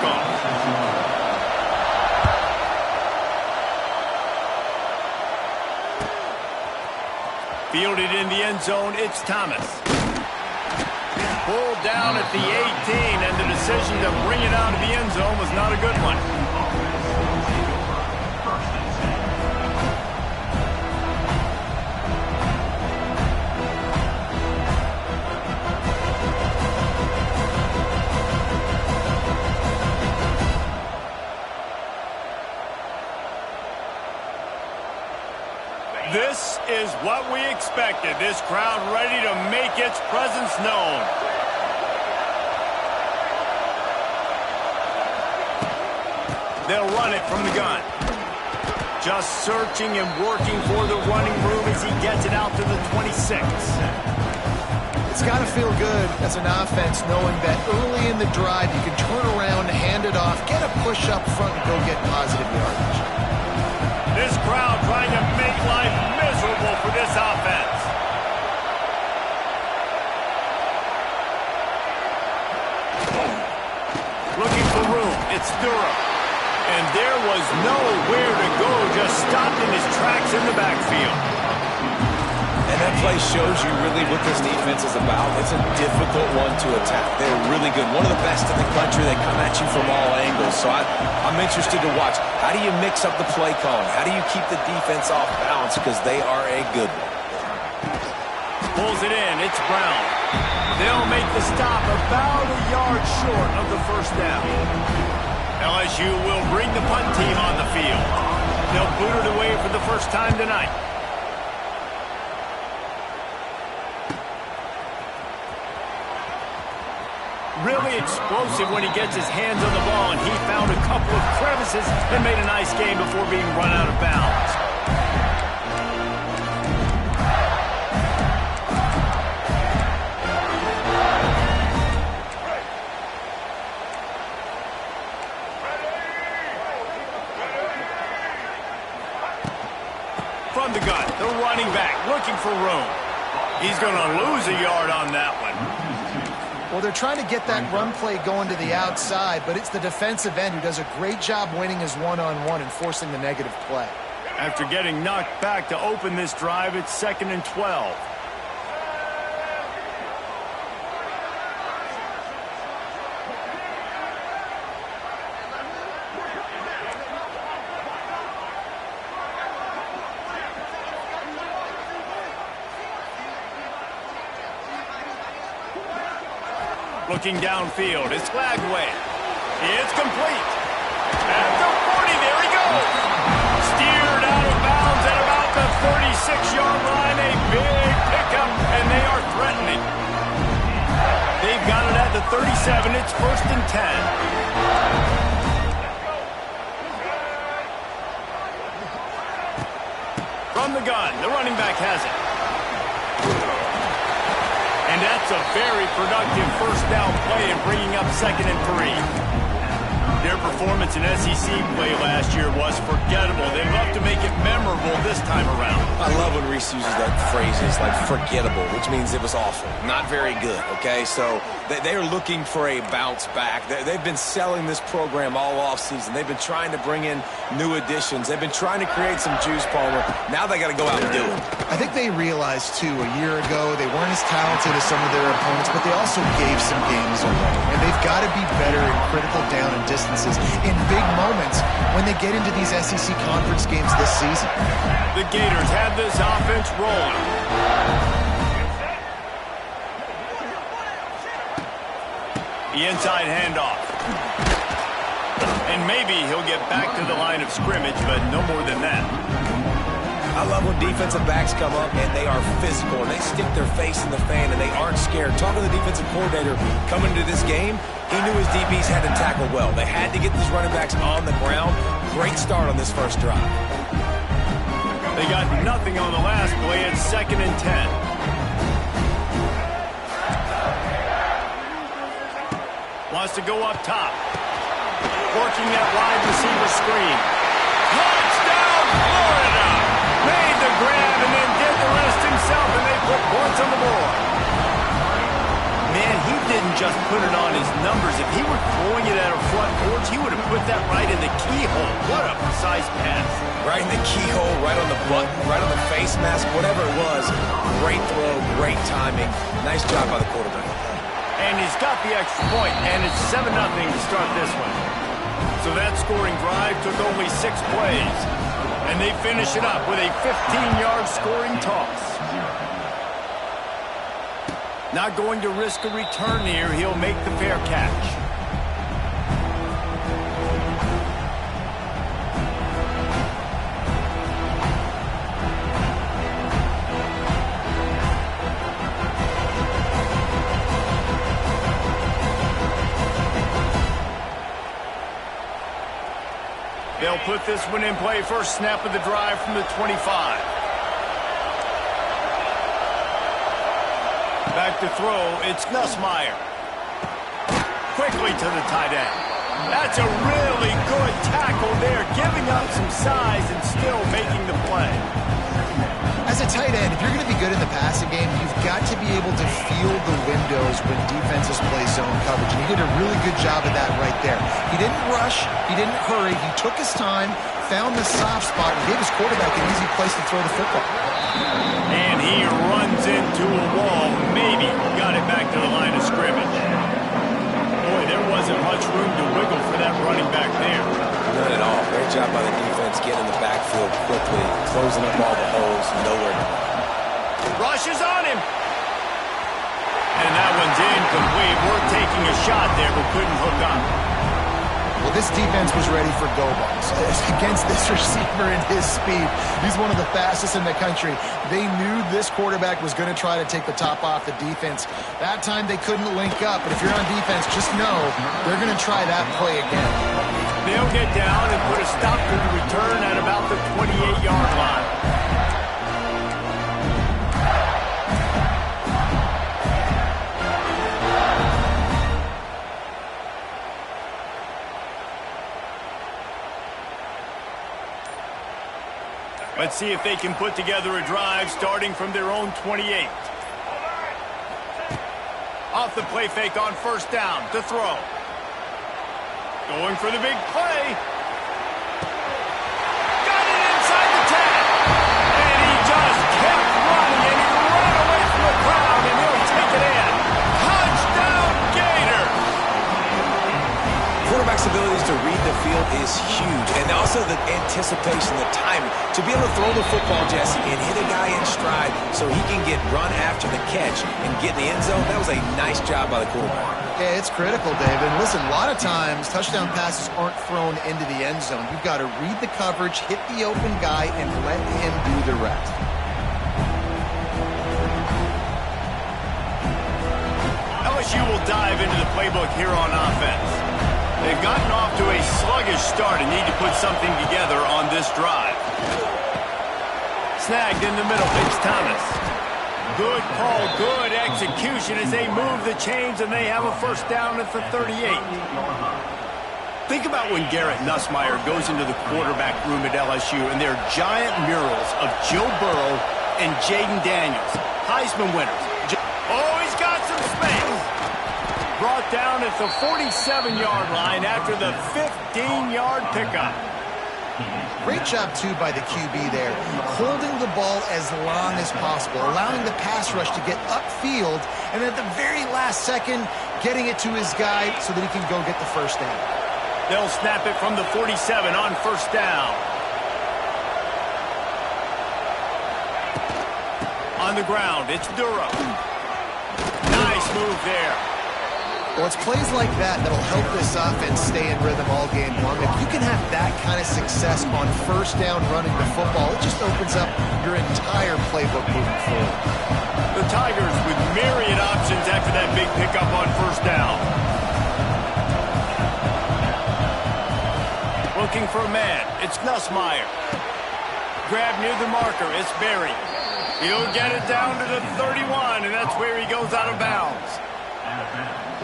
kickoff. Fielded in the end zone, it's Thomas. Pulled down at the 18, and the decision to bring it out of the end zone was not a good one. This is what we expected. This crowd ready to make its presence known. They'll run it from the gun. Just searching and working for the running room as he gets it out to the 26. It's got to feel good as an offense knowing that early in the drive you can turn around, hand it off, get a push up front, and go get positive yardage. This crowd trying to make life miserable for this offense. Looking for room. It's Durham. And there was nowhere to go, just stopped in his tracks in the backfield. And that play shows you really what this defense is about. It's a difficult one to attack. They're really good. One of the best in the country. They come at you from all angles. So I'm interested to watch. How do you mix up the play calling? How do you keep the defense off balance? Because they are a good one. Pulls it in. It's Brown. They'll make the stop about a yard short of the first down. LSU will bring the punt team on the field. They'll boot it away for the first time tonight. Really explosive when he gets his hands on the ball, and he found a couple of crevices and made a nice game before being run out of bounds. From the gun, the running back looking for room. He's going to lose a yard on that one. Well, they're trying to get that run play going to the outside, but it's the defensive end who does a great job winning his one-on-one and forcing the negative play. After getting knocked back to open this drive, it's 2nd and 12. Looking downfield, it's Lagway. It's complete. At the 40, there he goes. Steered out of bounds at about the 36-yard line. A big pickup, and they are threatening. They've got it at the 37. It's 1st and 10. From the gun, the running back has it. And that's a very productive first down play in bringing up 2nd and 3. Their performance in SEC play last year was forgettable. They'd love to make it memorable this time around. I love when Reese uses that phrases like forgettable, which means it was awful, not very good, okay? So they are looking for a bounce back. They've been selling this program all offseason. They've been trying to bring in new additions. They've been trying to create some juice, Palmer. Now they got to go out and do it. I think they realized, too, a year ago they weren't as talented as some of their opponents, but they also gave some games away. And they've got to be better in critical down and distances in big moments when they get into these SEC conference games this season. The Gators have this offense rolling. The inside handoff. And maybe he'll get back to the line of scrimmage, but no more than that. I love when defensive backs come up and they are physical and they stick their face in the fan and they aren't scared. Talking to the defensive coordinator coming into this game, he knew his DBs had to tackle well. They had to get these running backs on the ground. Great start on this first drive. They got nothing on the last play. It's 2nd and 10. Wants to go up top. Working that wide receiver screen. Touchdown, Florida! Made the grab and then did the rest himself, and they put points on the board. Man, he didn't just put it on his numbers. If he were throwing it at a front boards, he would have put that right in the keyhole. What a precise pass. Right in the keyhole, right on the button, right on the face mask, whatever it was. Great throw, great timing. Nice job by the quarterback. And he's got the extra point, and it's 7-0 to start this one. So that scoring drive took only 6 plays. And they finish it up with a 15-yard scoring toss. Not going to risk a return here. He'll make the fair catch. They'll put this one in play. First snap of the drive from the 25. Back to throw. It's Nussmeier. Quickly to the tight end. That's a really good tackle there, giving up some size and still making the play. As a tight end, if you're going to be good in the passing game, you've got to be able to feel the windows when defenses play zone coverage. And he did a really good job of that right there. He didn't rush. He didn't hurry. He took his time, found the soft spot, and gave his quarterback an easy place to throw the football. And he runs into a wall. Maybe got it back to the line of scrimmage. Boy, there wasn't much room to wiggle for that running back there. None at all. Great job by the defense getting in the backfield quickly, closing up all the holes, nowhere to go. Rush is on him. And that one's incomplete. We're taking a shot there, but couldn't hook up. Well, this defense was ready for go balls against this receiver and his speed. He's one of the fastest in the country. They knew this quarterback was going to try to take the top off the defense. That time they couldn't link up, but if you're on defense, just know they're going to try that play again. They'll get down and put a stop to the return at about the 28-yard line. Let's see if they can put together a drive starting from their own 28. Off the play fake on first down to throw. Going for the big play. Got it inside the 10. And he just kept running, and he ran away from the crowd, and he'll take it in. Touchdown, Gators! Quarterback's abilities to read the field is huge, and also the anticipation, the timing. To be able to throw the football, Jesse, and hit a guy in stride so he can get run after the catch and get in the end zone, that was a nice job by the quarterback. Yeah, it's critical, David. And listen, a lot of times touchdown passes aren't thrown into the end zone. You've got to read the coverage, hit the open guy, and let him do the rest. LSU will dive into the playbook here on offense. They've gotten off to a sluggish start and need to put something together on this drive. Snagged in the middle. It's Thomas. Good call, good execution as they move the chains and they have a first down at the 38. Think about when Garrett Nussmeier goes into the quarterback room at LSU and there are giant murals of Joe Burrow and Jaden Daniels, Heisman winners. Oh, he's got some space. Brought down at the 47-yard line after the 15-yard pickup. Great job, too, by the QB there, holding the ball as long as possible, allowing the pass rush to get upfield, and at the very last second, getting it to his guy so that he can go get the first down. They'll snap it from the 47 on first down. On the ground, it's Duro. Nice move there. Well, it's plays like that that'll help this offense stay in rhythm all game long. If you can have that kind of success on first down running the football, it just opens up your entire playbook moving forward. The Tigers with myriad options after that big pickup on first down. Looking for a man. It's Nussmeier. Grab near the marker. It's Berry. He'll get it down to the 31, and that's where he goes out of bounds.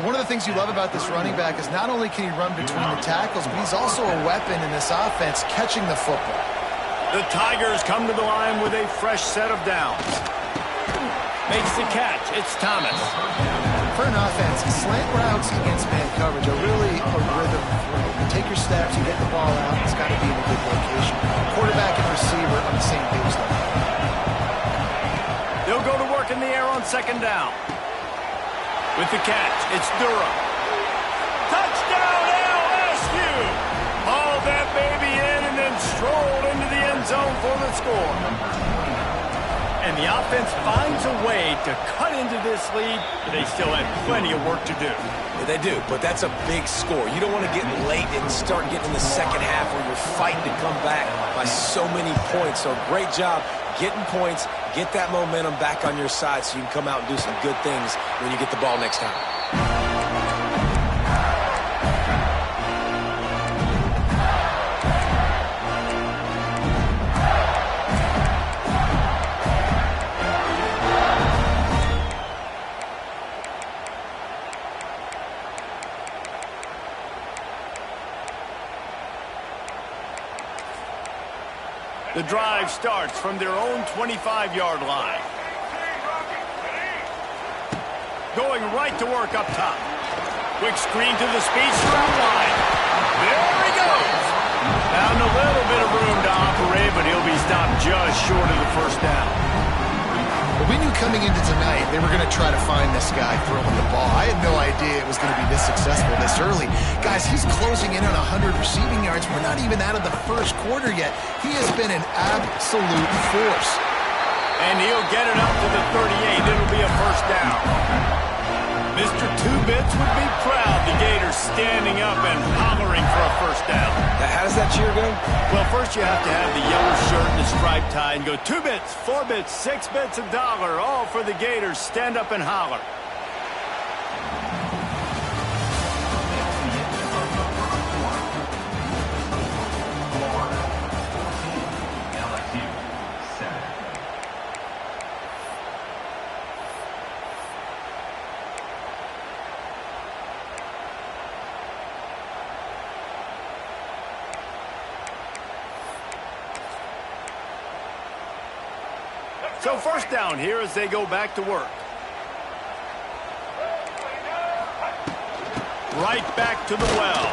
One of the things you love about this running back is not only can he run between the tackles, but he's also a weapon in this offense catching the football. The Tigers come to the line with a fresh set of downs. Makes the catch. It's Thomas. For an offense, slant routes against man coverage are really a rhythm second down. With the catch, it's Durham. Touchdown, LSU! Hauled that baby in and then strolled into the end zone for the score. And the offense finds a way to cut into this lead, but they still have plenty of work to do. Yeah, they do, but that's a big score. You don't want to get late and start getting in the second half where you're fighting to come back by so many points. So great job getting points, get that momentum back on your side so you can come out and do some good things when you get the ball next time. The drive starts from their own 25-yard line. Going right to work up top. Quick screen to the speedster outline. There he goes. Found a little bit of room to operate, but he'll be stopped just short of the first down. Well, we knew coming into tonight they were going to try to find this guy throwing the ball. I had no idea it was going to be this successful this early. Guys, he's closing in on 100 receiving yards. We're not even out of the first quarter yet. He has been an absolute force. And he'll get it up to the 38. It'll be a first down. Mr. Two-Bits would be proud. The Gators standing up and hollering for a first down. How does that cheer go? Well, first you have to have the yellow shirt and the striped tie and go 2 bits, 4 bits, 6 bits, $1, all for the Gators. Stand up and holler. So first down here as they go back to work. Right back to the well.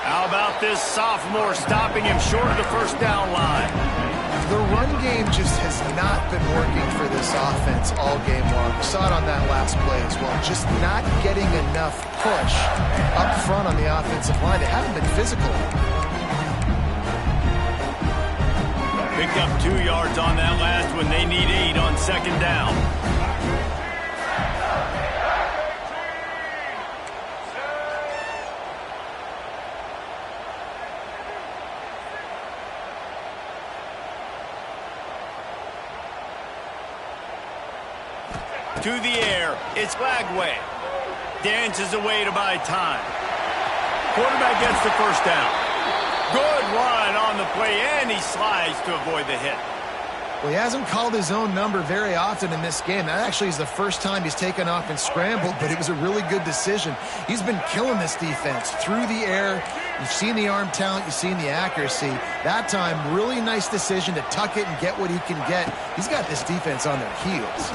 How about this sophomore stopping him short of the first down line? The run game just has not been working for this offense all game long. We saw it on that last play as well. Just not getting enough push up front on the offensive line. They haven't been physical. Picked up 2 yards on that last one. They need 8 on second down. To the air, it's Lagway. Dances away to buy time. Quarterback gets the first down. Good run on the play, and he slides to avoid the hit. Well, he hasn't called his own number very often in this game. That actually is the first time he's taken off and scrambled, but it was a really good decision. He's been killing this defense through the air. You've seen the arm talent, you've seen the accuracy. That time, really nice decision to tuck it and get what he can get. He's got this defense on their heels.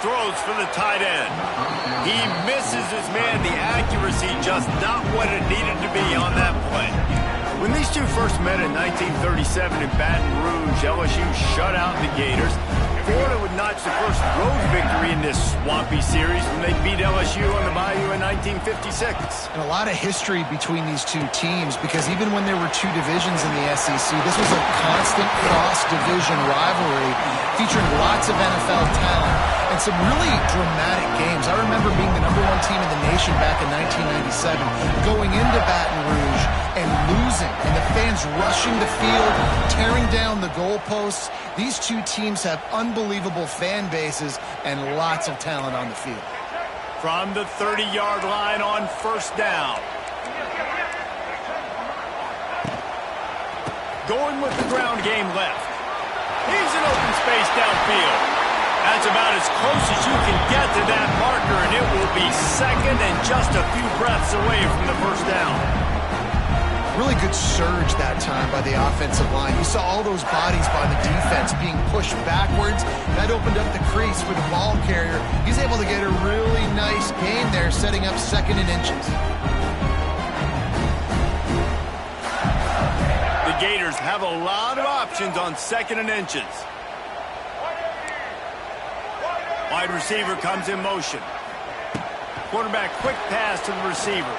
Throws for the tight end. He misses his man. The accuracy just not what it needed to be on that play. When these two first met in 1937 in Baton Rouge, LSU shut out the Gators. Florida would notch the first road victory in this swampy series when they beat LSU on the Bayou in 1956. And a lot of history between these two teams because even when there were two divisions in the SEC, this was a constant cross-division rivalry featuring lots of NFL talent and some really dramatic games. I remember being the #1 team in the nation back in 1997, going into Baton Rouge and losing, and the fans rushing the field, tearing down the goalposts. These two teams have unbelievable fan bases and lots of talent on the field. From the 30-yard line on first down. Going with the ground game left. He's in open space downfield. That's about as close as you can get to that marker, and it will be second and just a few breaths away from the first down. Really good surge that time by the offensive line. You saw all those bodies by the defense being pushed backwards. That opened up the crease for the ball carrier. He's able to get a really nice gain there, setting up second and inches. The Gators have a lot of options on second and inches. Wide receiver comes in motion. Quarterback quick pass to the receiver.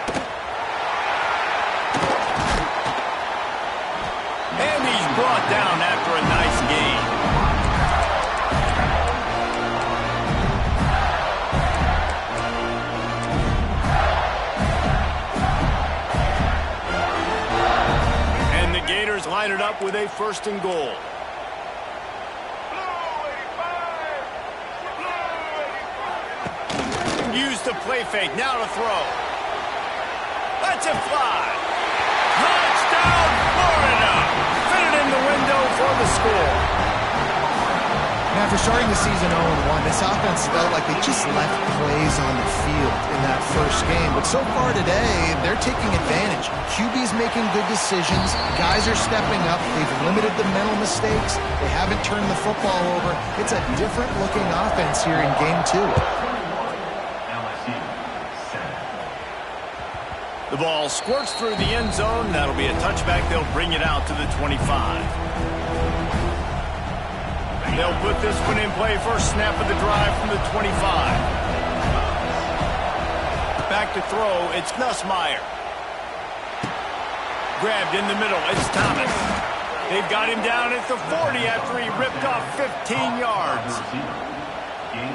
And he's brought down after a nice gain. And the Gators line it up with a 1st and goal. Use the play fake, now to throw. Lets it fly. Touchdown, Florida! Fit it in the window for the score. Now, after starting the season 0-1, this offense felt like they just left plays on the field in that first game. But so far today, they're taking advantage. QB's making good decisions. Guys are stepping up. They've limited the mental mistakes. They haven't turned the football over. It's a different-looking offense here in Game 2. The ball squirts through the end zone. That'll be a touchback. They'll bring it out to the 25. They'll put this one in play. First snap of the drive from the 25. Back to throw. It's Nussmeier. Grabbed in the middle. It's Thomas. They've got him down at the 40 after he ripped off 15 yards.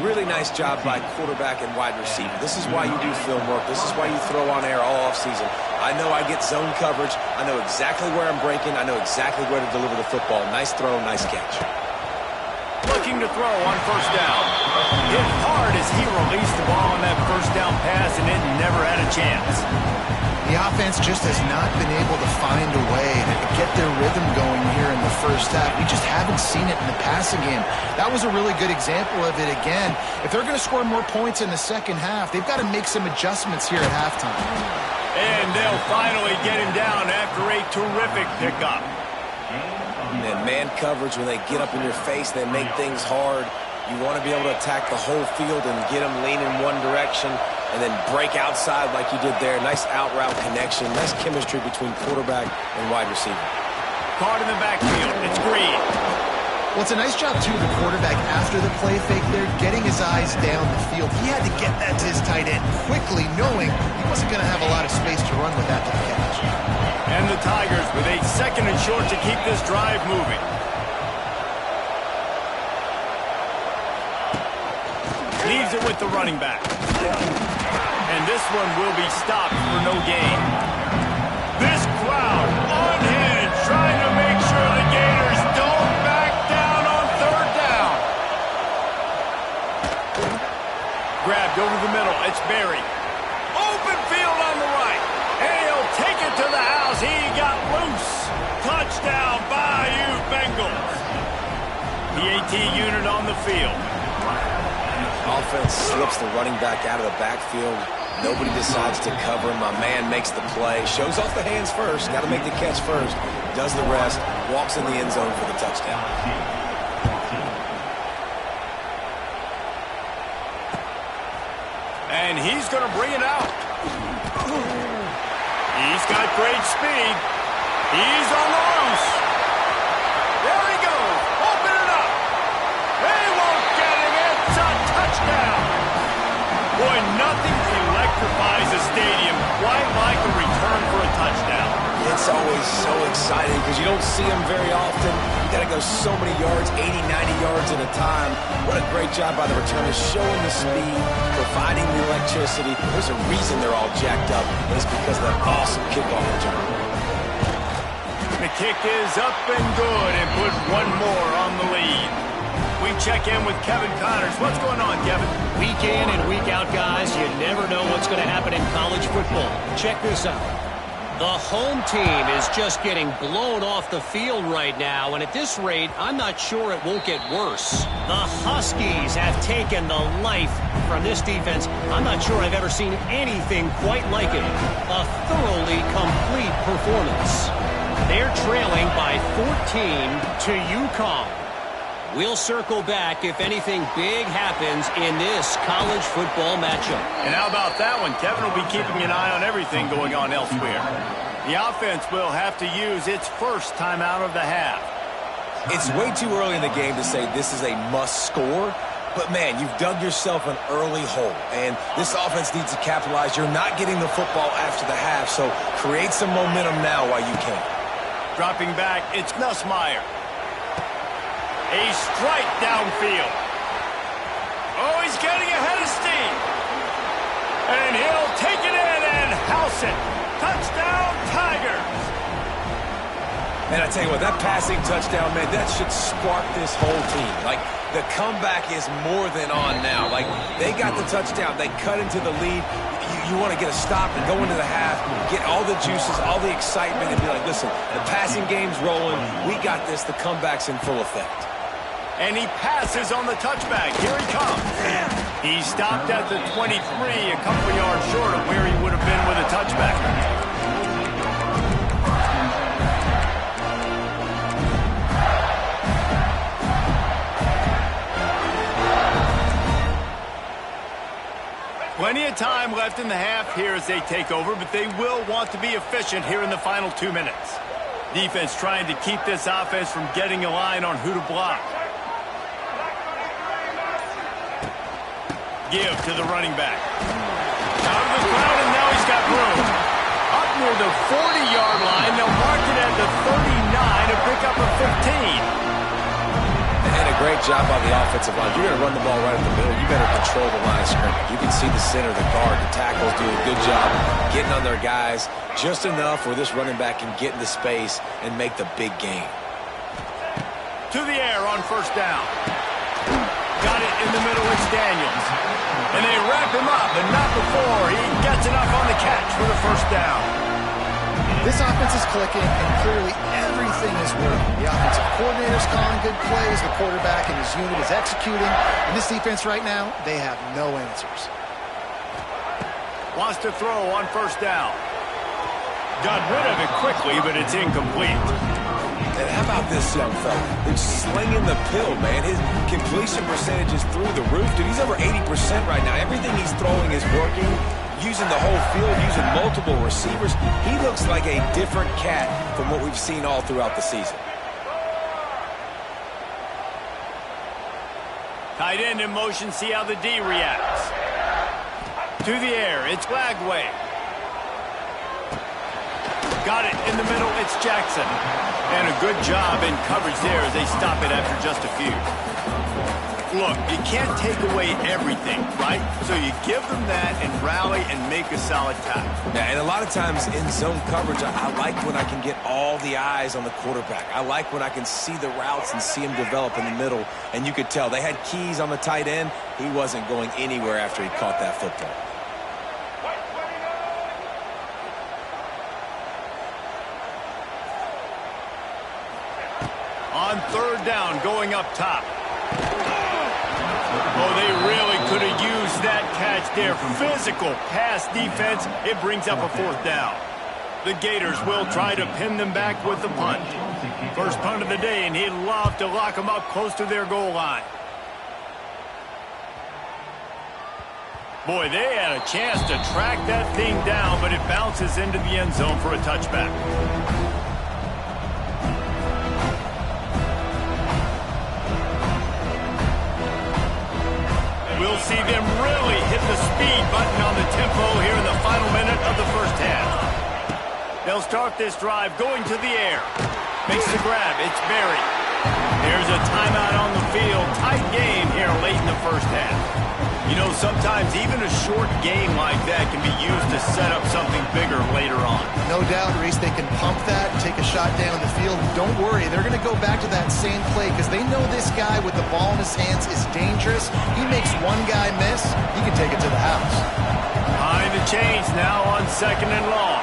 Really nice job by quarterback and wide receiver. This is why you do film work. This is why you throw on air all offseason. I know I get zone coverage. I know exactly where I'm breaking. I know exactly where to deliver the football. Nice throw, nice catch. Looking to throw on 1st down. Hit hard as he released the ball on that 1st down pass, and it never had a chance. The offense just has not been able to find a way to get their rhythm going here in the first half. We just haven't seen it in the passing game. That was a really good example of it again. If they're going to score more points in the second half, they've got to make some adjustments here at halftime. And they'll finally get him down after a terrific pickup. And man coverage, when they get up in your face, they make things hard. You want to be able to attack the whole field and get them leaning one direction and then break outside like you did there. Nice out route connection. Nice chemistry between quarterback and wide receiver. Caught in the backfield. It's Green. Well, it's a nice job, too, the quarterback, after the play fake there, getting his eyes down the field. He had to get that to his tight end quickly, knowing he wasn't going to have a lot of space to run with after the catch. And the Tigers with a 2nd and short to keep this drive moving. Leaves it with the running back. And this one will be stopped for no gain. This crowd unhinged, trying to make sure the Gators don't back down on 3rd down. Grabbed over the middle. It's Berry. Open field on the right. And he'll take it to the house. He got loose. Touchdown, Bayou Bengals. The AT unit on the field. Offense slips the running back out of the backfield. Nobody decides to cover him. My man makes the play. Shows off the hands first. Got to make the catch first. Does the rest. Walks in the end zone for the touchdown. And he's going to bring it out. He's got great speed. He's on the loose. There he goes. Open it up. They won't get him. It's a touchdown. Boy, nothing electrifies a stadium quite like a return for a touchdown. It's always so exciting because you don't see them very often. You got to go so many yards, 80, 90 yards at a time. What a great job by the returners, showing the speed, providing the electricity. There's a reason they're all jacked up, and it's because of that awesome kickoff return. The kick is up and good, and put one more on the lead. We check in with Kevin Connors. What's going on, Kevin? Week in and week out, guys, you never know what's going to happen in college football. Check this out. The home team is just getting blown off the field right now, and at this rate, I'm not sure it won't get worse. The Huskies have taken the life from this defense. I'm not sure I've ever seen anything quite like it. A thoroughly complete performance. They're trailing by 14 to UConn. We'll circle back if anything big happens in this college football matchup. And how about that one? Kevin will be keeping an eye on everything going on elsewhere. The offense will have to use its first timeout of the half. It's way too early in the game to say this is a must score, But, man, you've dug yourself an early hole, and this offense needs to capitalize. You're not getting the football after the half, so create some momentum now while you can. Dropping back, it's Nussmeier. A strike downfield. Oh, he's getting ahead of steam. And he'll take it in and house it. Touchdown, Tigers. And I tell you what, that passing touchdown, man, that should spark this whole team. Like, the comeback is more than on now. Like, they got the touchdown. They cut into the lead. You want to get a stop and go into the half, get all the juices, all the excitement, and be like, listen, the passing game's rolling. We got this. The comeback's in full effect. And he passes on the touchback. Here he comes. He stopped at the 23, a couple yards short of where he would have been with a touchback. Plenty of time left in the half here as they take over, but they will want to be efficient here in the final 2 minutes. Defense trying to keep this offense from getting a line on who to block. Give to the running back. Out of the crowd, and now he's got room. Up near the 40-yard line. They'll mark it at the 39 to pick up a 15. And a great job by the offensive line. You're going to run the ball right up the middle. You better control the line of scrimmage. You can see the center, the guard, the tackles do a good job getting on their guys just enough where this running back can get into space and make the big game. To the air on first down. Got it in the middle. It's Daniels. And they wrap him up, but not before he gets enough on the catch for the first down. This offense is clicking, and clearly everything is working. The offensive coordinator's calling good plays. The quarterback and his unit is executing. And this defense right now, they have no answers. Wants to throw on first down. Got rid of it quickly, but it's incomplete. And how about this young fella? He's slinging the pill, man. His completion percentage is through the roof. Dude, he's over 80% right now. Everything he's throwing is working. Using the whole field, using multiple receivers. He looks like a different cat from what we've seen all throughout the season. Tight end in motion, see how the D reacts. To the air, it's Lagway. Got it in the middle, it's Jackson. And a good job in coverage there as they stop it after just a few. Look, you can't take away everything, right? So you give them that and rally and make a solid tackle. Yeah, and a lot of times in zone coverage, I like when I can get all the eyes on the quarterback. I like when I can see the routes and see him develop in the middle. And you could tell they had keys on the tight end. He wasn't going anywhere after he caught that football. On third down, going up top. Oh, they really could have used that catch there. Physical pass defense. It brings up a fourth down. The Gators will try to pin them back with the punt. First punt of the day, and he'd love to lock them up close to their goal line. Boy, they had a chance to track that thing down, but it bounces into the end zone for a touchback. We'll see them really hit the speed button on the tempo here in the final minute of the first half. They'll start this drive going to the air. Makes the grab. It's Berry. There's a timeout on the field. Tight game here late in the first half. You know, sometimes even a short game like that can be used to set up something bigger later on. No doubt, Reese, they can pump that, take a shot down the field. Don't worry, they're going to go back to that same play because they know this guy with the ball in his hands is dangerous. He makes one guy miss, he can take it to the house. Behind the chains now on second and long.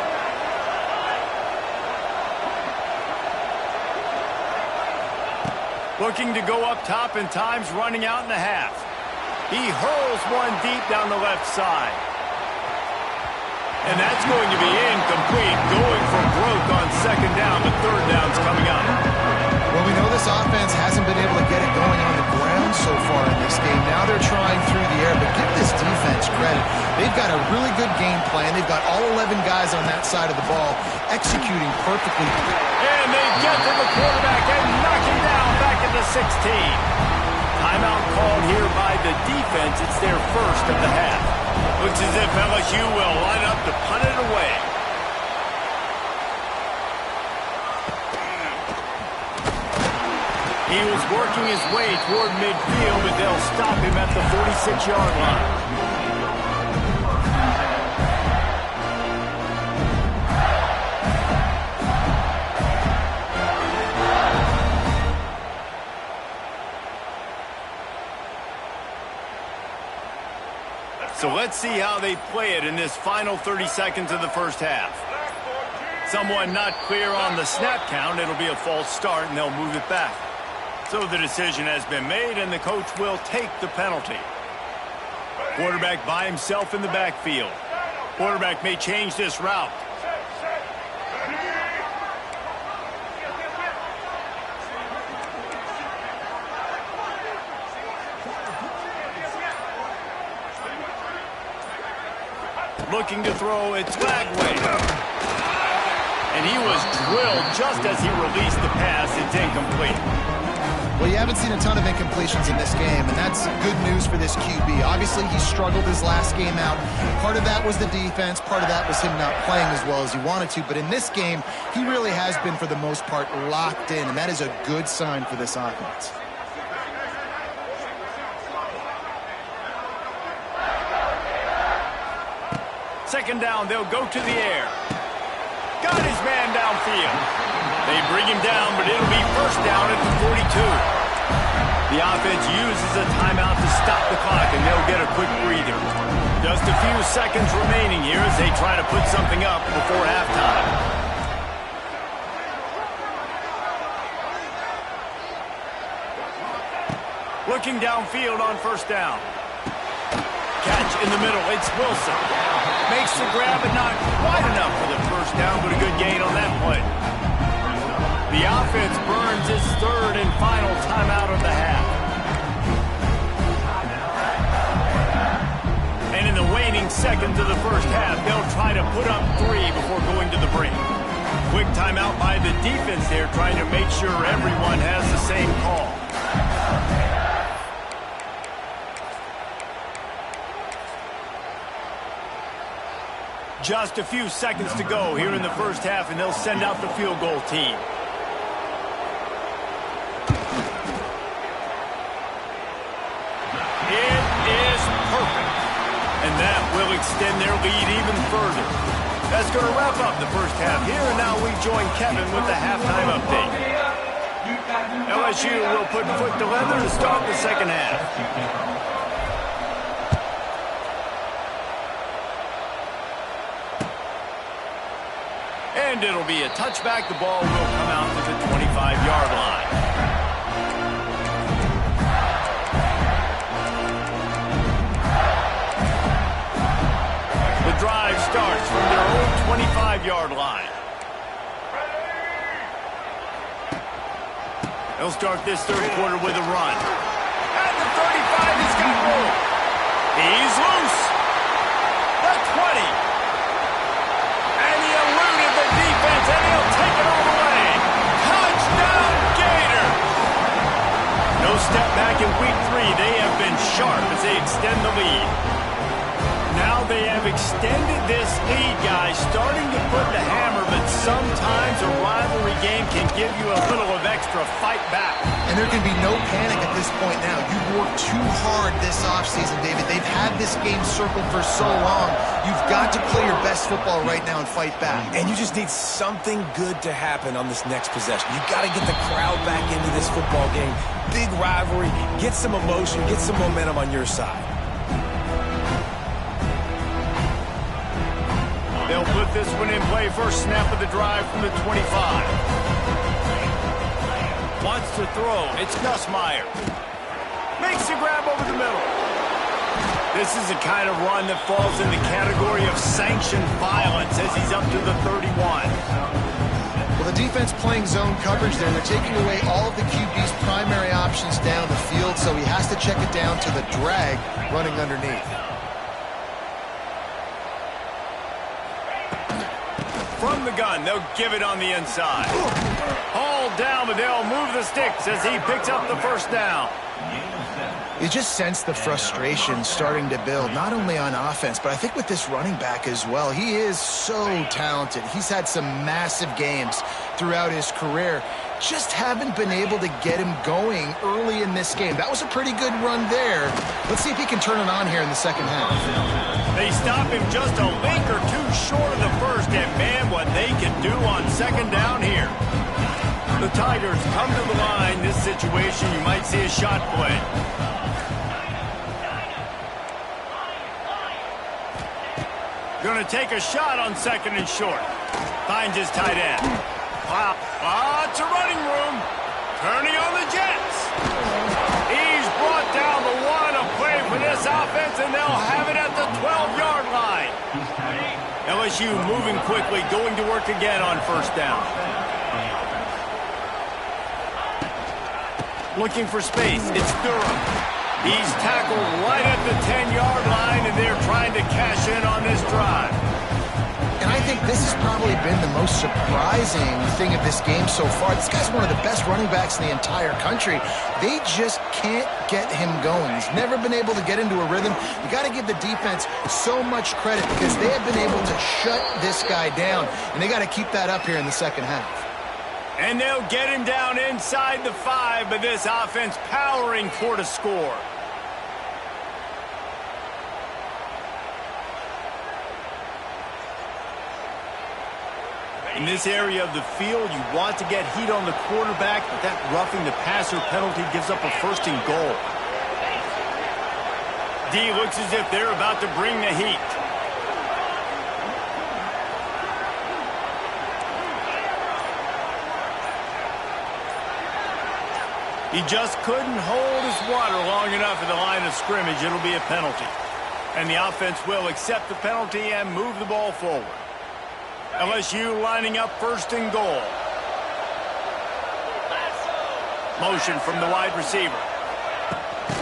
Looking to go up top, and time's running out in the half. He hurls one deep down the left side. And that's going to be incomplete. Going for broke on second down, but third down's coming up. Well, we know this offense hasn't been able to get it going on the ground so far in this game. Now they're trying through the air, but give this defense credit. They've got a really good game plan. They've got all 11 guys on that side of the ball executing perfectly. And they get to the quarterback and knock him down back at the 16. Timeout called here by the defense. It's their first of the half. Looks as if LSU will line up to punt it away. He was working his way toward midfield, but they'll stop him at the 46-yard line. So let's see how they play it in this final 30 seconds of the first half. Someone not clear on the snap count. It'll be a false start, and they'll move it back. So the decision has been made, and the coach will take the penalty. Quarterback by himself in the backfield. Quarterback may change this route. Looking to throw, it's Flagway. And he was drilled just as he released the pass. It's incomplete. Well, you haven't seen a ton of incompletions in this game, and that's good news for this QB. Obviously, he struggled his last game out. Part of that was the defense. Part of that was him not playing as well as he wanted to. But in this game, he really has been, for the most part, locked in, and that is a good sign for this offense. Second down, they'll go to the air. Got his man downfield. They bring him down, but it'll be first down at the 42. The offense uses a timeout to stop the clock, and they'll get a quick breather. Just a few seconds remaining here as they try to put something up before halftime. Looking downfield on first down. Catch in the middle, it's Wilson. Makes the grab, but not quite enough for the first down, but a good gain on that play. The offense burns its third and final timeout of the half. And in the waning seconds of the first half, they'll try to put up 3 before going to the break. Quick timeout by the defense there, trying to make sure everyone has the same call. Just a few seconds to go here in the first half, and they'll send out the field goal team. It is perfect. And that will extend their lead even further. That's going to wrap up the first half here, and now we join Kevin with the halftime update. LSU will put foot to leather to start the second half. And it'll be a touchback. The ball will come out to the 25-yard line. The drive starts from their own 25-yard line. They'll start this third quarter with a run. At the 35, he's got room. He's loose. The 20. And he'll take it all the way. Touchdown, Gators! No step back in week 3. They have been sharp as they extend the lead. Now they have extended this lead, guys, starting to put the hammer, but sometimes a rivalry game can give you a little of extra fight back. And there can be no panic at this point now. You've worked too hard this offseason, David. They've had this game circled for so long. You've got to play your best football right now and fight back. And you just need something good to happen on this next possession. You've got to get the crowd back into this football game. Big rivalry. Get some emotion. Get some momentum on your side. They'll put this one in play. First snap of the drive from the 25. Wants to throw. It's Nussmeier. Makes a grab over the middle. This is the kind of run that falls in the category of sanctioned violence as he's up to the 31. Well, the defense playing zone coverage there. They're taking away all of the QB's primary options down the field, so he has to check it down to the drag running underneath. From the gun, they'll give it on the inside. Hauled down, but they'll move the sticks as he picks up the first down. You just sense the frustration starting to build, not only on offense, but I think with this running back as well. He is so talented. He's had some massive games throughout his career. Just haven't been able to get him going early in this game. That was a pretty good run there. Let's see if he can turn it on here in the second half. They stop him just a link or two short of the first, and man, what they can do on second down here. The Tigers come to the line. This situation, you might see a shot play. Going to take a shot on second and short. Finds his tight end. Wow. Lots of running room. Turning on the Jets. He's brought down the one. A play for this offense, and they'll have it at the 12-yard line. LSU moving quickly, going to work again on first down. Looking for space. It's Durham. He's tackled right at the 10-yard line, and they're trying to cash in on this drive. And I think this has probably been the most surprising thing of this game so far. This guy's one of the best running backs in the entire country. They just can't get him going. He's never been able to get into a rhythm. You got to give the defense so much credit because they have been able to shut this guy down, and they got to keep that up here in the second half. And they'll get him down inside the 5, but this offense powering for the score. In this area of the field, you want to get heat on the quarterback, but that roughing the passer penalty gives up a first and goal. D looks as if they're about to bring the heat. He just couldn't hold his water long enough at the line of scrimmage. It'll be a penalty. And the offense will accept the penalty and move the ball forward. LSU lining up first and goal. Motion from the wide receiver.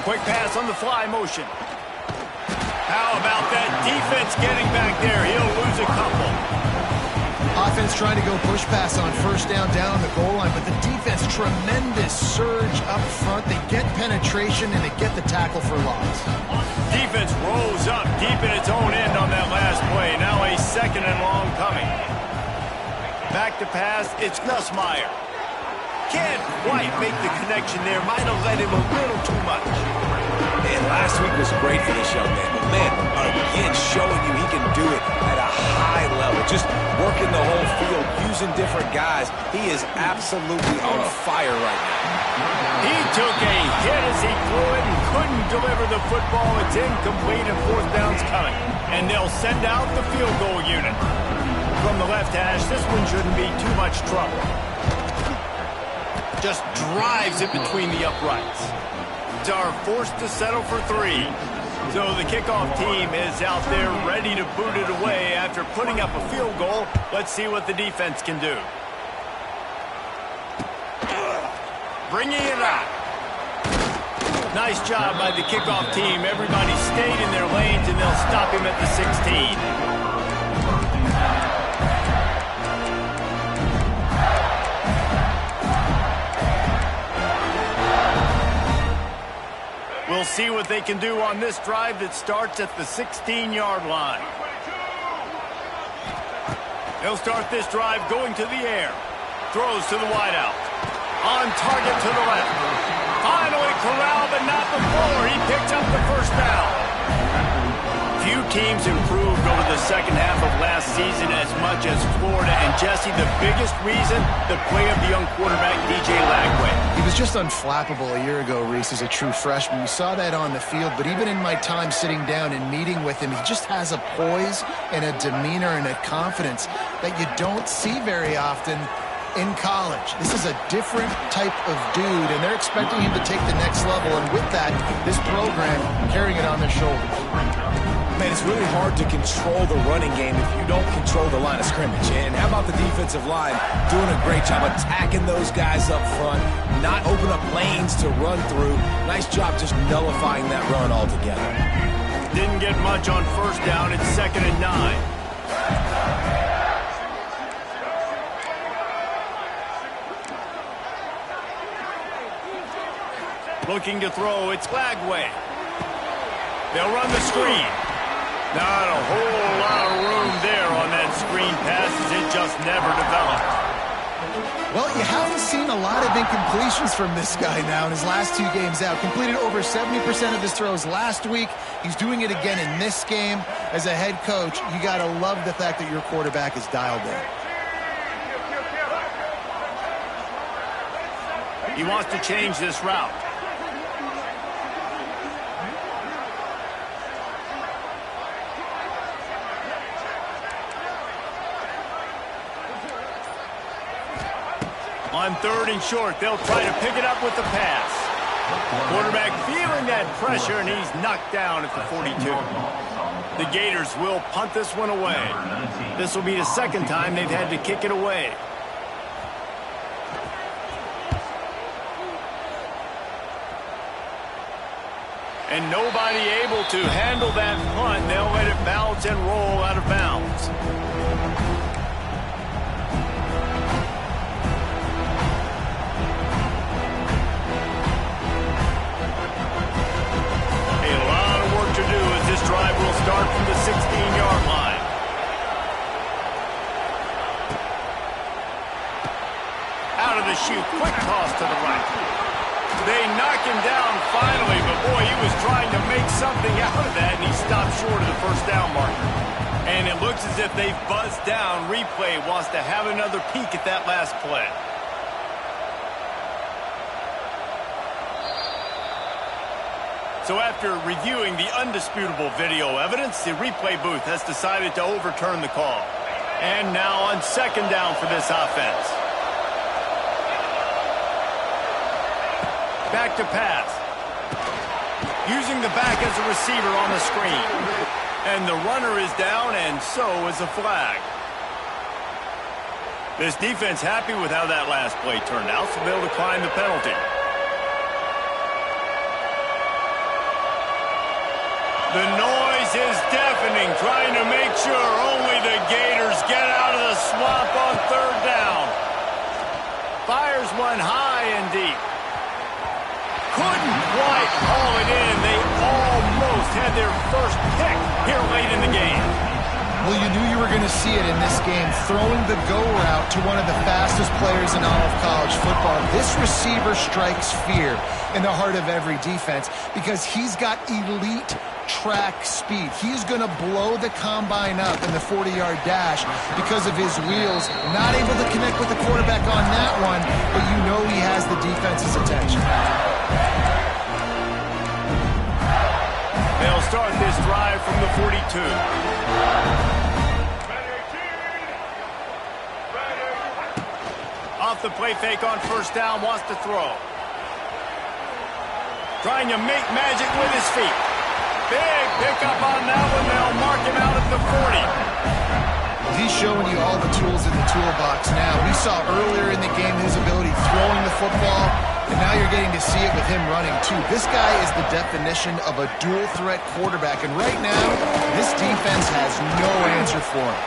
Quick pass on the fly motion. How about that defense getting back there? He'll lose a couple. Offense trying to go push pass on first down the goal line, but the defense, tremendous surge up front. They get penetration, and they get the tackle for loss. Defense rolls up deep in its own end on that last play. Now a second and long coming. Back to pass, it's Nussmeier. Can't quite make the connection there. Might have let him a little too much. Man, last week was great for this young man. But man, again, showing you he can do it at a high level. Just working the whole field, using different guys. He is absolutely on fire right now. He took a hit as he threw it and couldn't deliver the football. It's incomplete and fourth down's coming. And they'll send out the field goal unit. From the left hash, this one shouldn't be too much trouble. Just drives it between the uprights. Are forced to settle for 3. So the kickoff team is out there ready to boot it away after putting up a field goal. Let's see what the defense can do. Bringing it out. Nice job by the kickoff team. Everybody stayed in their lanes, and they'll stop him at the 16. We'll see what they can do on this drive that starts at the 16-yard line. They'll start this drive going to the air. Throws to the wideout. On target to the left. Finally corralled, but not before. He picks up the first down. Few teams improved over the second half of last season as much as Florida. And Jesse, the biggest reason, the play of the young quarterback, DJ Lagway. He was just unflappable a year ago, Reese, as a true freshman. We saw that on the field, but even in my time sitting down and meeting with him, he just has a poise and a demeanor and a confidence that you don't see very often in college. This is a different type of dude, and they're expecting him to take the next level, and with that, this program carrying it on their shoulders. Man, it's really hard to control the running game if you don't control the line of scrimmage. And how about the defensive line doing a great job attacking those guys up front, not open up lanes to run through. Nice job just nullifying that run altogether. Didn't get much on first down. It's 2nd and 9. Looking to throw, it's Lagway. They'll run the screen. Not a whole lot of room there on that screen pass as it just never developed. Well, you haven't seen a lot of incompletions from this guy now in his last 2 games out. Completed over 70% of his throws last week. He's doing it again in this game. As a head coach, you got to love the fact that your quarterback is dialed in. He wants to change this route. On 3rd and short, they'll try to pick it up with the pass. Quarterback feeling that pressure, and he's knocked down at the 42. The Gators will punt this one away. This will be the 2nd time they've had to kick it away. And nobody able to handle that punt. They'll let it bounce and roll out of bounds. This drive will start from the 16-yard line. Out of the chute, quick toss to the right. They knock him down finally, but boy, he was trying to make something out of that, and he stopped short of the 1st down marker. And it looks as if they've buzzed down. Replay wants to have another peek at that last play. So after reviewing the undisputable video evidence, the replay booth has decided to overturn the call. And now on 2nd down for this offense. Back to pass. Using the back as a receiver on the screen. And the runner is down, and so is a flag. This defense happy with how that last play turned out, so they'll decline the penalty. The noise is deafening, trying to make sure only the Gators get out of the swamp on 3rd down. Fires one high and deep. Couldn't quite haul it in. They almost had their first pick here late in the game. Well, you knew you were going to see it in this game, throwing the go route to one of the fastest players in all of college football. This receiver strikes fear in the heart of every defense because he's got elite track speed. He's going to blow the combine up in the 40-yard dash because of his wheels. Not able to connect with the quarterback on that one, but you know he has the defense's attention. They'll start this drive from the 42. Off the play fake on 1st down, wants to throw. Trying to make magic with his feet. Big pickup on that one. They'll mark him out at the 40. He's showing you all the tools in the toolbox now. We saw earlier in the game his ability throwing the football, and now you're getting to see it with him running too. This guy is the definition of a dual-threat quarterback, and right now, this defense has no answer for him.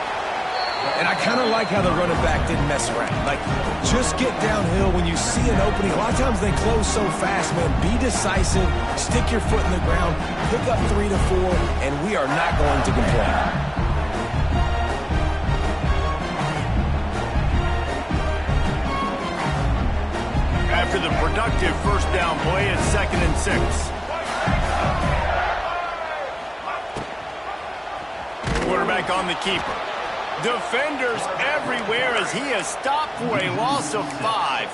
And I kind of like how the running back didn't mess around. Like, just get downhill when you see an opening. A lot of times they close so fast, man. Be decisive, stick your foot in the ground, pick up 3 to 4, and we are not going to complain. After the productive 1st down play, it's 2nd and 6. Quarterback on the keeper. Defenders everywhere as he has stopped for a loss of 5.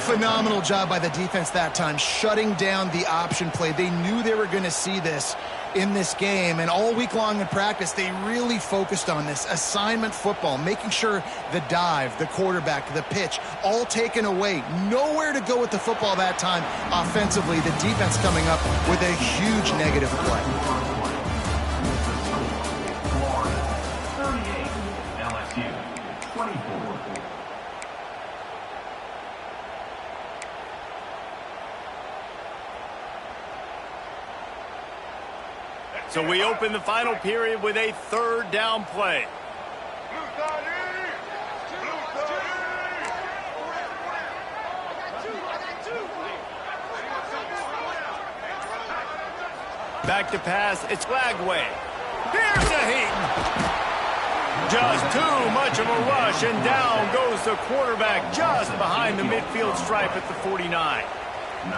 Phenomenal job by the defense that time, shutting down the option play. They knew they were going to see this in this game, and all week long in practice, they really focused on this assignment football, making sure the dive, the quarterback, the pitch, all taken away. Nowhere to go with the football that time offensively. The defense coming up with a huge negative play. 38, LSU, 24. So we open the final period with a 3rd down play. Back to pass. It's Lagway. Here's a Heaton. Just too much of a rush, and down goes the quarterback just behind the midfield stripe at the 49.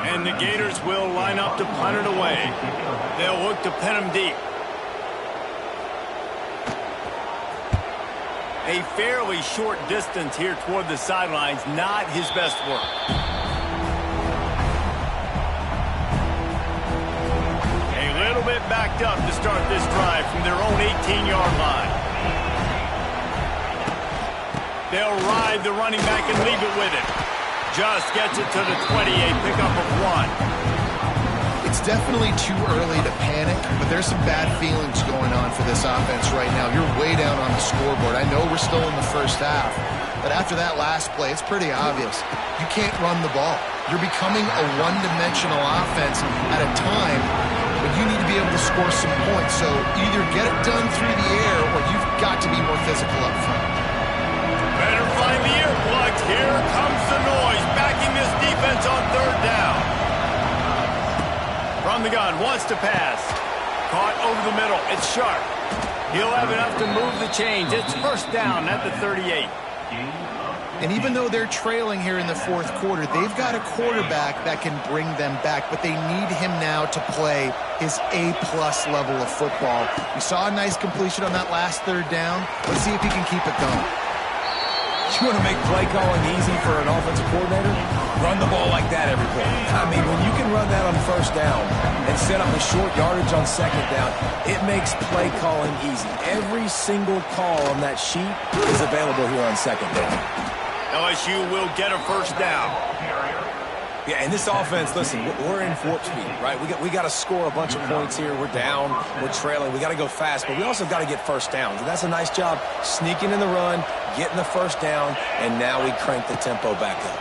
And the Gators will line up to punt it away. They'll look to pin him deep. A fairly short distance here toward the sidelines, not his best work. A little bit backed up to start this drive from their own 18-yard line. They'll ride the running back and leave it with him. Just gets it to the 28, pickup of 1. It's definitely too early to panic, but there's some bad feelings going on for this offense right now. You're way down on the scoreboard. I know we're still in the first half, but after that last play, it's pretty obvious. You can't run the ball. You're becoming a one-dimensional offense at a time when you need to be able to score some points. So either get it done through the air or you've got to be more physical up front. Better find the earplugs. Here comes the noise, backing this defense on third down. From the gun, wants to pass. Caught over the middle. It's Sharp. He'll have enough to move the chains. It's first down at the 38. And even though they're trailing here in the fourth quarter, they've got a quarterback that can bring them back, but they need him now to play his A-plus level of football. We saw a nice completion on that last third down. Let's see if he can keep it going. You want to make play calling easy for an offensive coordinator? Run the ball like that every play. I mean, when you can run that on first down and set up a short yardage on second down, it makes play calling easy. Every single call on that sheet is available here on second down. LSU will get a first down. Yeah, and this offense, listen, we're in warp speed, right? We got to score a bunch of points here. We're down. We're trailing. We got to go fast, but we also got to get first downs. And that's a nice job sneaking in the run, getting the first down, and now we crank the tempo back up.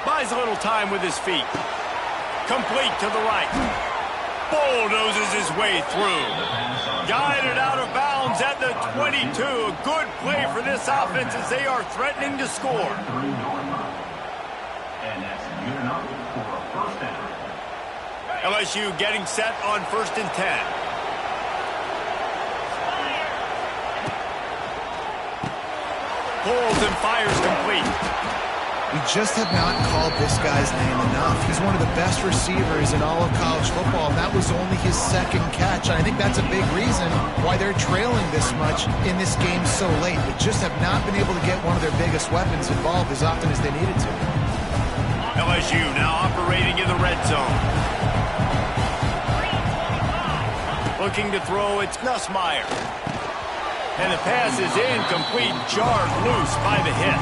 Buys a little time with his feet. Complete to the right. Bulldozes his way through. Guided out of bounds at the 22. A good play for this offense as they are threatening to score. And that's good enough for a first down. LSU getting set on 1st and 10. Pulls and fires complete. We just have not called this guy's name enough. He's one of the best receivers in all of college football, and that was only his second catch. And I think that's a big reason why they're trailing this much in this game so late. They just have not been able to get one of their biggest weapons involved as often as they needed to. LSU now operating in the red zone. Looking to throw, it's Nussmeier. And the pass is incomplete, jarred loose by the hit.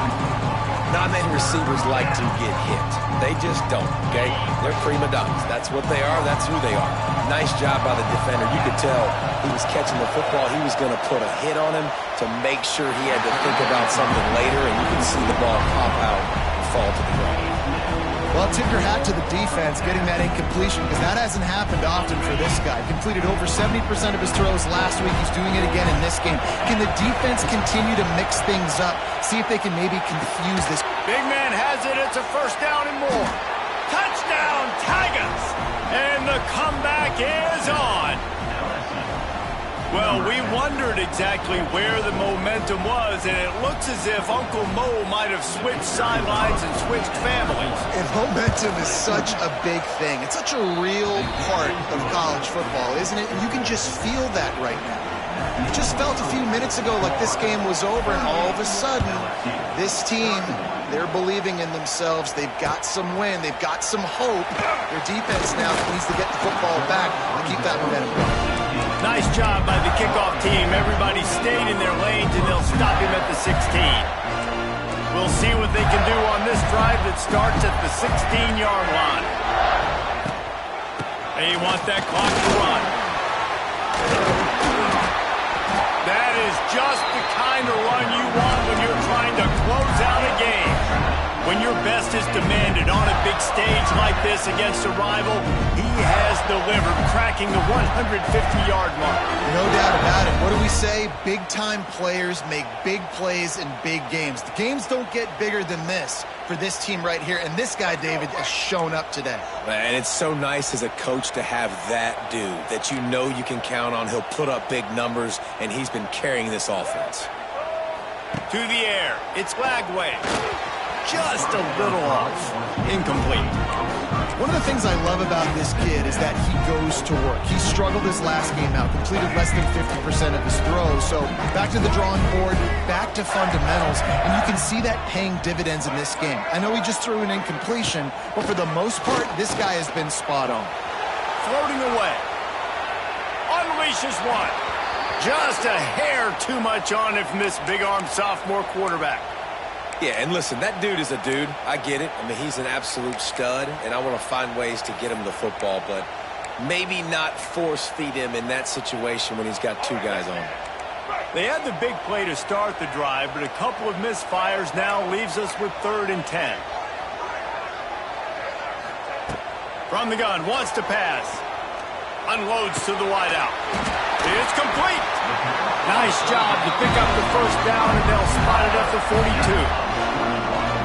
Not many receivers like to get hit. They just don't, okay? They're prima donnas. That's what they are. That's who they are. Nice job by the defender. You could tell he was catching the football. He was going to put a hit on him to make sure he had to think about something later, and you can see the ball pop out and fall to the ground. Well, tip your hat to the defense getting that incompletion because that hasn't happened often for this guy. Completed over 70% of his throws last week. He's doing it again in this game. Can the defense continue to mix things up? See if they can maybe confuse this. Big man has it. It's a first down and more. Touchdown, Tigers! And the comeback is on. Well, we wondered exactly where the momentum was, and it looks as if Uncle Mo might have switched sidelines and switched families. And momentum is such a big thing. It's such a real part of college football, isn't it? And you can just feel that right now. You just felt a few minutes ago like this game was over, and all of a sudden, this team, they're believing in themselves. They've got some wind. They've got some hope. Their defense now needs to get the football back and keep that momentum going. Nice job by the kickoff team. Everybody stayed in their lanes, and they'll stop him at the 16. We'll see what they can do on this drive that starts at the 16-yard line. They want that clock to run. That is just the kind of run you want when you're trying to close out a game. When your best is demanded on a big big stage like this against a rival, he has delivered, cracking the 150-yard mark. No doubt about it. What do we say? Big-time players make big plays in big games. The games don't get bigger than this for this team right here, and this guy, David, has shown up today. Man, it's so nice as a coach to have that dude that you know you can count on. He'll put up big numbers, and he's been carrying this offense. To the air, it's Lagway. Just a little off. Incomplete. One of the things I love about this kid is that he goes to work. He struggled his last game out, completed less than 50% of his throws. So back to the drawing board, back to fundamentals, and you can see that paying dividends in this game. I know he just threw an incompletion, but for the most part, this guy has been spot on. Floating away. Unleashes one. Just a hair too much on it from this big-armed sophomore quarterback. Yeah, and listen, that dude is a dude. I get it. I mean, he's an absolute stud, and I want to find ways to get him the football, but maybe not force-feed him in that situation when he's got two guys on him. They had the big play to start the drive, but a couple of misfires now leaves us with 3rd and 10. From the gun, wants to pass. Unloads to the wideout. It's complete. Nice job to pick up the first down, and they'll spot it at the 42.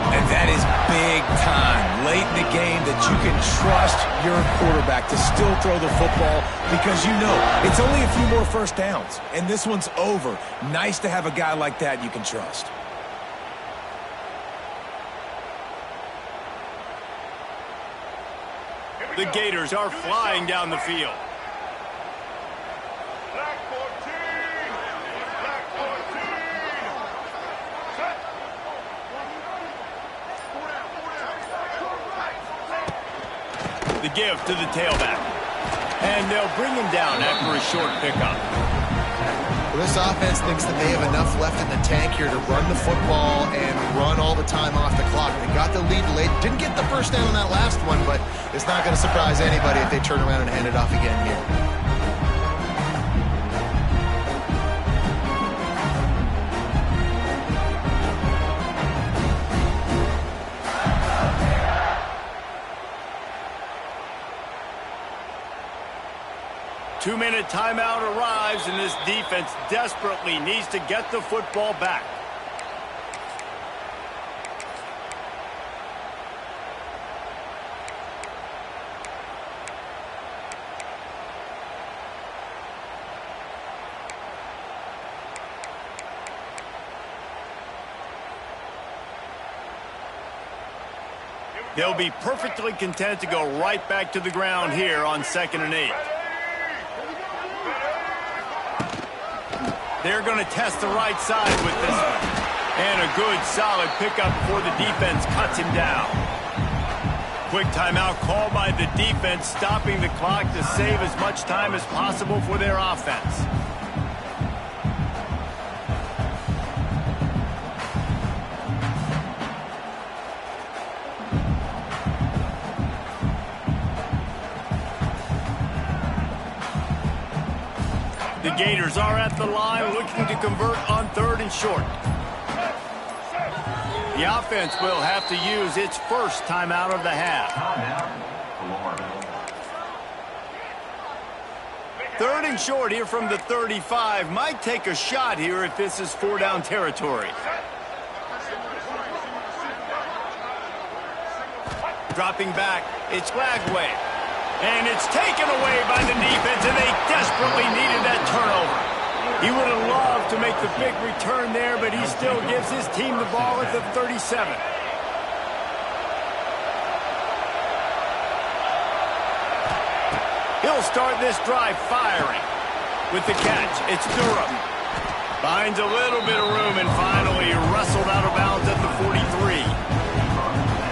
And that is big time late in the game that you can trust your quarterback to still throw the football because you know it's only a few more first downs, and this one's over. Nice to have a guy like that you can trust. The Gators are flying down the field. The give to the tailback. And they'll bring him down after a short pickup. Well, this offense thinks that they have enough left in the tank here to run the football and run all the time off the clock. They got the lead late. Didn't get the first down on that last one, but it's not going to surprise anybody if they turn around and hand it off again here. Two-minute timeout arrives, and this defense desperately needs to get the football back. They'll be perfectly content to go right back to the ground here on 2nd and 8. They're going to test the right side with this one. And a good, solid pickup before the defense cuts him down. Quick timeout called by the defense, stopping the clock to save as much time as possible for their offense. The Gators are at the line looking to convert on 3rd and short. The offense will have to use its first timeout of the half. 3rd and short here from the 35. Might take a shot here if this is 4-down territory. Dropping back, it's Lagway. And it's taken away by the defense, and they desperately needed that turnover. He would have loved to make the big return there, but he still gives his team the ball at the 37. He'll start this drive firing. With the catch, it's Durham. Finds a little bit of room and finally wrestled out of bounds at the 43.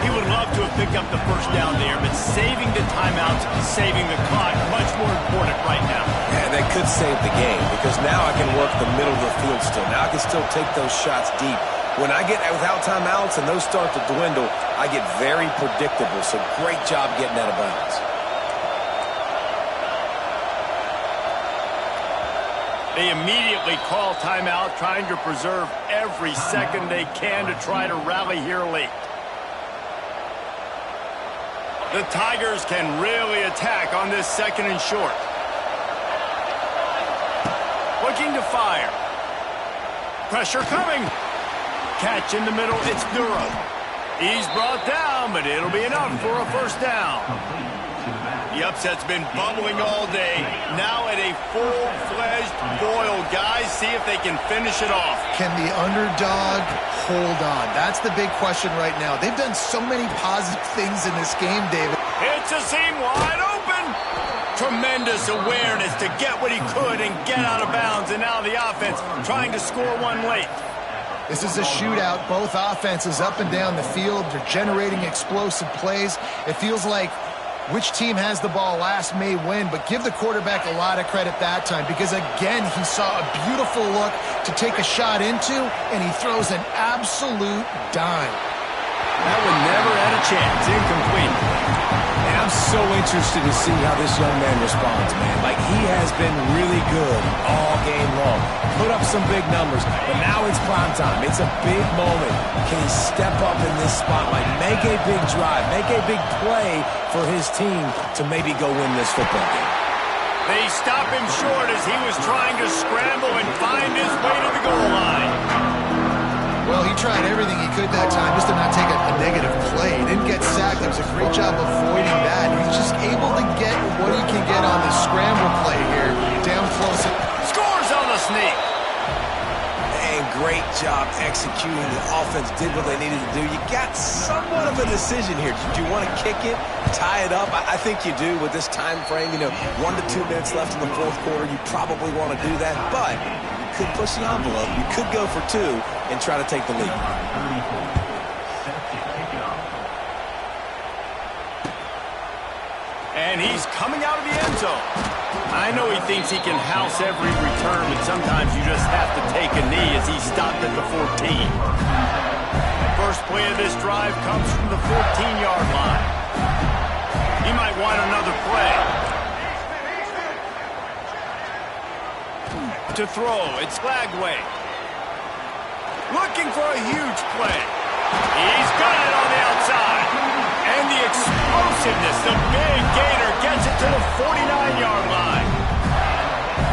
He would love to have picked up the first down there, but saving the timeouts, saving the clock, much more important right now. Yeah, that could save the game because now I can work the middle of the field still. Now I can still take those shots deep. When I get without timeouts and those start to dwindle, I get very predictable. So great job getting out of bounds. They immediately call timeout, trying to preserve every second they can to try to rally here late. The Tigers can really attack on this 2nd and short. Looking to fire. Pressure coming. Catch in the middle. It's Durham. He's brought down, but it'll be enough for a first down. The upset's been bubbling all day. Now at a full-fledged boil. Guys, see if they can finish it off. Can the underdog hold on? That's the big question right now. They've done so many positive things in this game, David. It's a seam wide open. Tremendous awareness to get what he could and get out of bounds. And now the offense trying to score one late. This is a shootout. Both offenses up and down the field. They're generating explosive plays. It feels like which team has the ball last may win, but give the quarterback a lot of credit that time because, again, he saw a beautiful look to take a shot into, and he throws an absolute dime. That one never had a chance. Incomplete. And I'm so interested to see how this young man responds, man. Like, he has been really good all game long. Put up some big numbers, but now it's prime time. It's a big moment. Can he step up in this spotlight, make a big drive, make a big play for his team to maybe go win this football game? They stop him short as he was trying to scramble and find his way to the goal line. Well, he tried everything he could that time just to not take a negative play. He didn't get sacked. It was a great job avoiding that. He's just able to get what he can get on the scramble play here. Down close. Scores on the sneak. And great job executing. The offense did what they needed to do. You got somewhat of a decision here. Do you want to kick it, tie it up? I think you do with this time frame. 1 to 2 minutes left in the fourth quarter. You probably want to do that, but you could push the envelope. You could go for 2 and try to take the lead. And he's coming out of the end zone. I know he thinks he can house every return, but sometimes you just have to take a knee as he stopped at the 14. First play of this drive comes from the 14-yard line. He might want another play. To throw, it's Flagway. Looking for a huge play. He's got it on the outside. And the explosiveness, the big gainer gets it to the 49-yard line.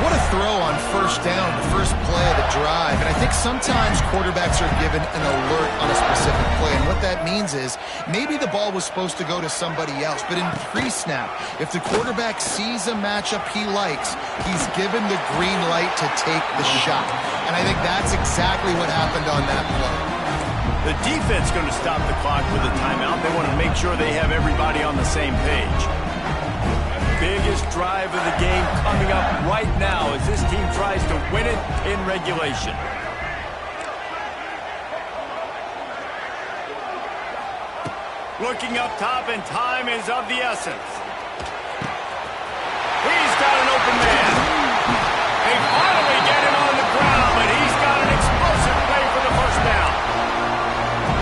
What a throw on first down, the first play of the drive. And I think sometimes quarterbacks are given an alert on a specific play. And what that means is maybe the ball was supposed to go to somebody else. But in pre-snap, if the quarterback sees a matchup he likes, he's given the green light to take the shot. And I think that's exactly what happened on that play. The defense going to stop the clock with a timeout. They want to make sure they have everybody on the same page. Biggest drive of the game coming up right now as this team tries to win it in regulation. Looking up top, and time is of the essence. He's got an open man. They finally get him on the ground, but he's got an explosive play for the first down.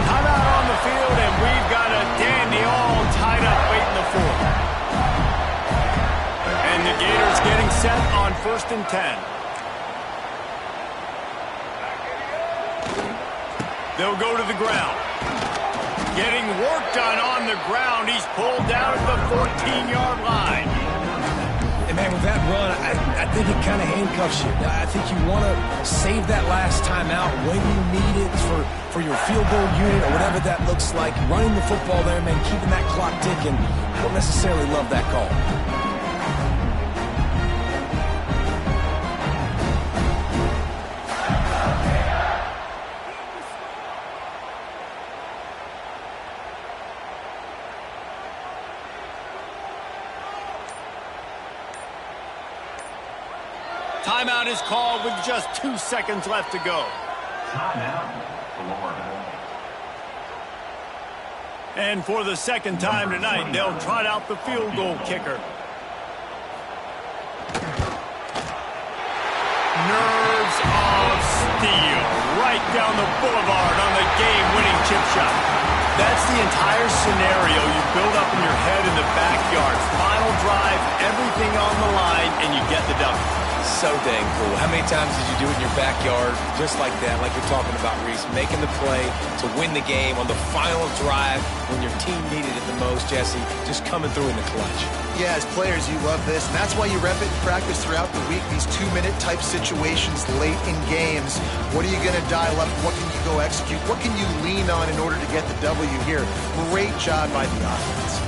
Timeout on the field, and we've got a dandy all tied up late in the fourth. And the Gators getting set on 1st and 10. They'll go to the ground. Getting work done on the ground. He's pulled down at the 14-yard line. And, man, with that run, I think it kind of handcuffs you. I think you want to save that last time out when you need it for your field goal unit or whatever that looks like. Running the football there, man, keeping that clock ticking. Don't necessarily love that call. Timeout is called with just 2 seconds left to go. Timeout, Florida. And for the second time tonight, they'll trot out the field goal kicker. Nerves of steel right down the boulevard on the game-winning chip shot. That's the entire scenario you build up in your head in the backyard. Final drive, everything on the line, and you get the W. So dang cool. How many times did you do it in your backyard just like that, like you're talking about, Reese, making the play to win the game on the final drive when your team needed it the most, Jesse, just coming through in the clutch. Yeah, as players, you love this, and that's why you rep it in practice throughout the week, these 2-minute type situations late in games. What are you going to dial up? What can you go execute? What can you lean on in order to get the W here? Great job by the offense.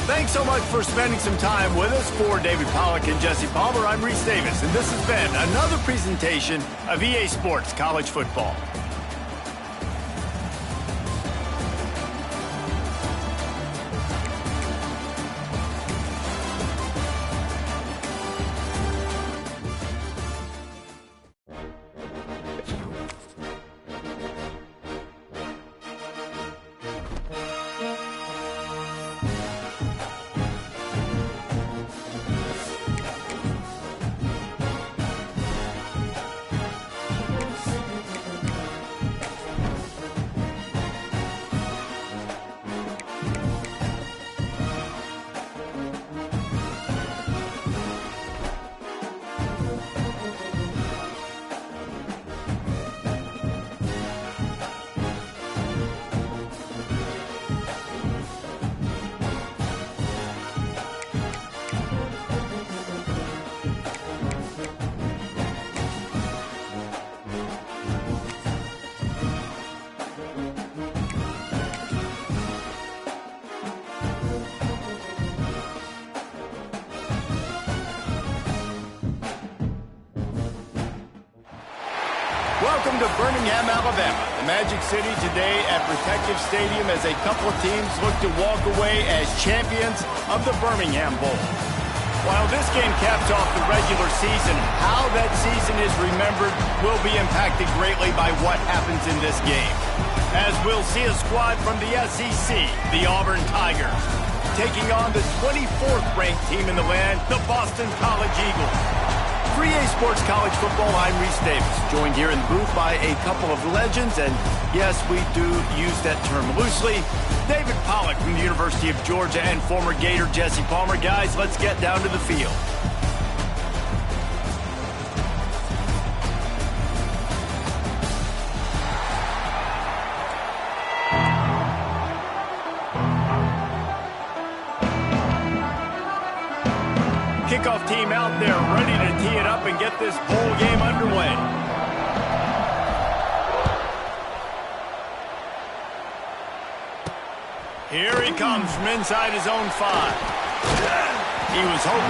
Thanks so much for spending some time with us. For David Pollack and Jesse Palmer, I'm Reese Davis, and this has been another presentation of EA Sports College Football. Welcome to Birmingham, Alabama, the Magic City today at Protective Stadium as a couple of teams look to walk away as champions of the Birmingham Bowl. While this game caps off the regular season, how that season is remembered will be impacted greatly by what happens in this game. As we'll see a squad from the SEC, the Auburn Tigers, taking on the 24th ranked team in the land, the Boston College Eagles. For EA Sports College Football, I'm Reese Davis, joined here in the booth by a couple of legends, and yes, we do use that term loosely. David Pollack from the University of Georgia and former Gator Jesse Palmer. Guys, let's get down to the field. Kickoff team out there ready to tee it up and get this bowl game underway. Here he comes from inside his own 5. He was hoping